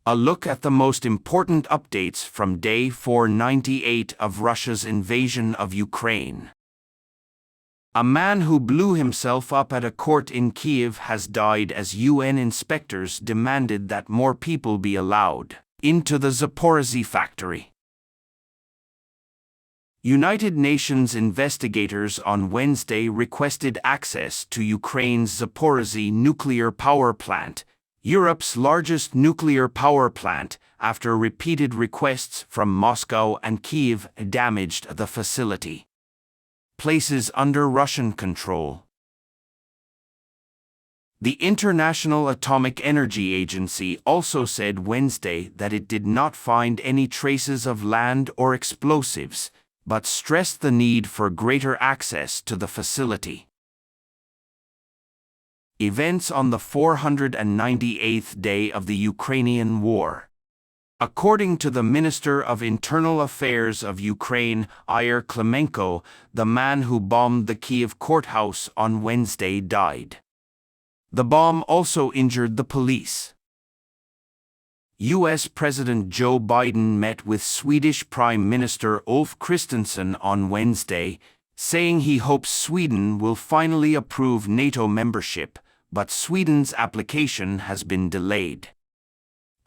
A look at the most important updates from day 498 of Russia's invasion of Ukraine. A man who blew himself up at a court in Kyiv has died as UN inspectors demanded that more people be allowed into the Zaporizhzhia factory. United Nations investigators on Wednesday requested access to Ukraine's Zaporizhzhia nuclear power plant, Europe's largest nuclear power plant, after repeated requests from Moscow and Kyiv damaged the facility. Places under Russian control. The International Atomic Energy Agency also said Wednesday that it did not find any traces of land or explosives, but stressed the need for greater access to the facility. Events on the 498th day of the Ukrainian war. According to the Minister of Internal Affairs of Ukraine, Ihor Klimenko, the man who bombed the Kyiv courthouse on Wednesday died. The bomb also injured the police. U.S. President Joe Biden met with Swedish Prime Minister Ulf Kristersson on Wednesday, saying he hopes Sweden will finally approve NATO membership, but Sweden's application has been delayed.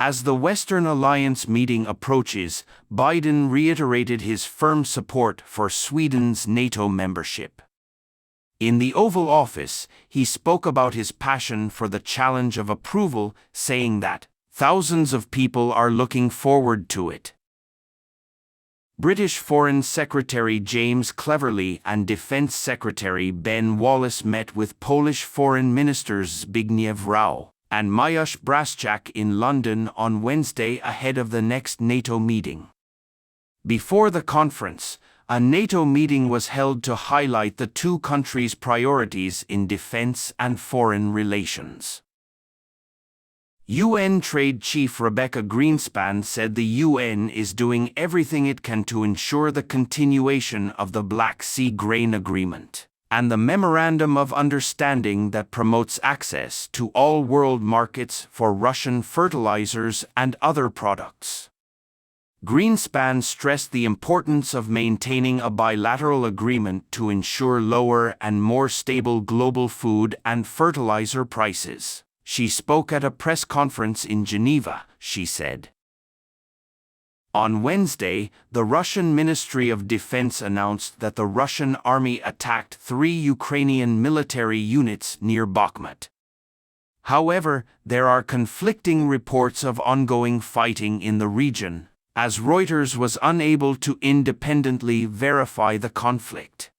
As the Western Alliance meeting approaches, Biden reiterated his firm support for Sweden's NATO membership. In the Oval Office, he spoke about his passion for the challenge of approval, saying that thousands of people are looking forward to it. British Foreign Secretary James Cleverly and Defence Secretary Ben Wallace met with Polish Foreign Ministers Zbigniew Rau and Mariusz Błaszczak in London on Wednesday ahead of the next NATO meeting. Before the conference, a NATO meeting was held to highlight the two countries' priorities in defence and foreign relations. UN Trade Chief Rebecca Greenspan said the UN is doing everything it can to ensure the continuation of the Black Sea Grain Agreement and the Memorandum of Understanding that promotes access to all world markets for Russian fertilizers and other products. Greenspan stressed the importance of maintaining a bilateral agreement to ensure lower and more stable global food and fertilizer prices. She spoke at a press conference in Geneva, she said. On Wednesday, the Russian Ministry of Defense announced that the Russian army attacked 3 Ukrainian military units near Bakhmut. However, there are conflicting reports of ongoing fighting in the region, as Reuters was unable to independently verify the conflict.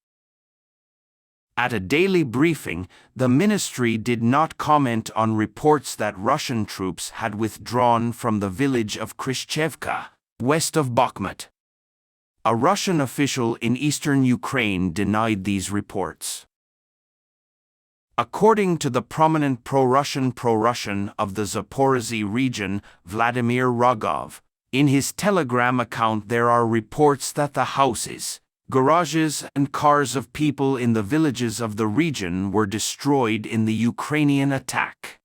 At a daily briefing, the ministry did not comment on reports that Russian troops had withdrawn from the village of Kryshchevka, west of Bakhmut. A Russian official in eastern Ukraine denied these reports. According to the prominent pro-Russian of the Zaporizhzhia region, Vladimir Rogov, in his Telegram account there are reports that the houses, garages and cars of people in the villages of the region were destroyed in the Ukrainian attack.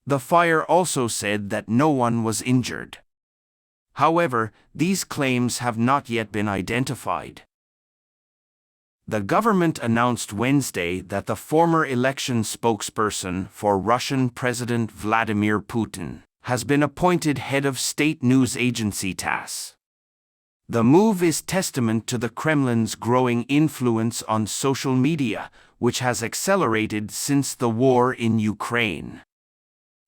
The fire also said that no one was injured. However, these claims have not yet been identified. The government announced Wednesday that the former election spokesperson for Russian President Vladimir Putin has been appointed head of state news agency TASS. The move is testament to the Kremlin's growing influence on social media, which has accelerated since the war in Ukraine.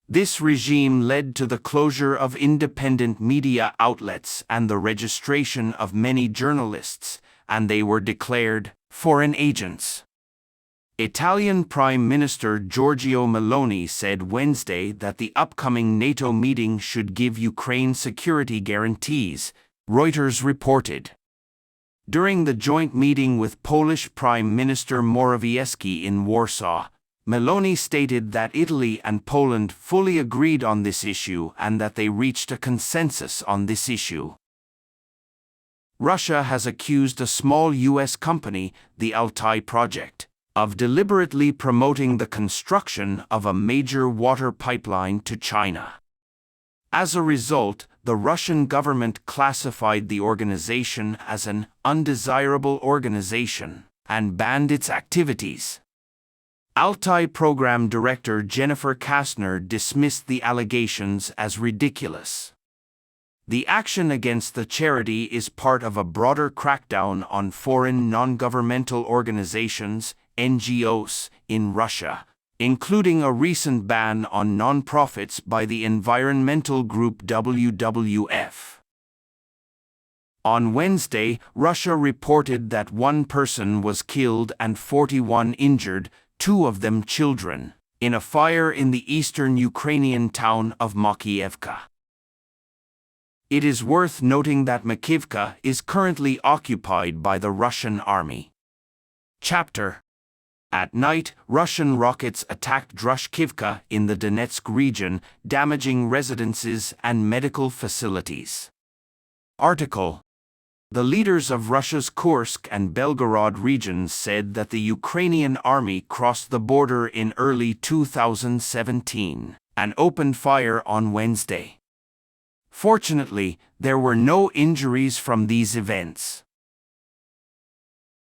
This regime led to the closure of independent media outlets and the registration of many journalists, and they were declared foreign agents. Italian Prime Minister Giorgia Meloni said Wednesday that the upcoming NATO meeting should give Ukraine security guarantees, Reuters reported. During the joint meeting with Polish Prime Minister Morawiecki in Warsaw, Meloni stated that Italy and Poland fully agreed on this issue and that they reached a consensus on this issue. Russia has accused a small U.S. company, the Altai Project, of deliberately promoting the construction of a major water pipeline to China. As a result, the Russian government classified the organization as an undesirable organization and banned its activities. Altai Program Director Jennifer Kastner dismissed the allegations as ridiculous. The action against the charity is part of a broader crackdown on foreign non-governmental organizations, NGOs, in Russia, including a recent ban on non-profits by the environmental group WWF. On Wednesday, Russia reported that 1 person was killed and 41 injured, 2 of them children, in a fire in the eastern Ukrainian town of Makiivka. It is worth noting that Makiivka is currently occupied by the Russian army. Chapter. At night, Russian rockets attacked Drushkivka in the Donetsk region, damaging residences and medical facilities. Article. The leaders of Russia's Kursk and Belgorod regions said that the Ukrainian army crossed the border in early 2017 and opened fire on Wednesday. Fortunately, there were no injuries from these events.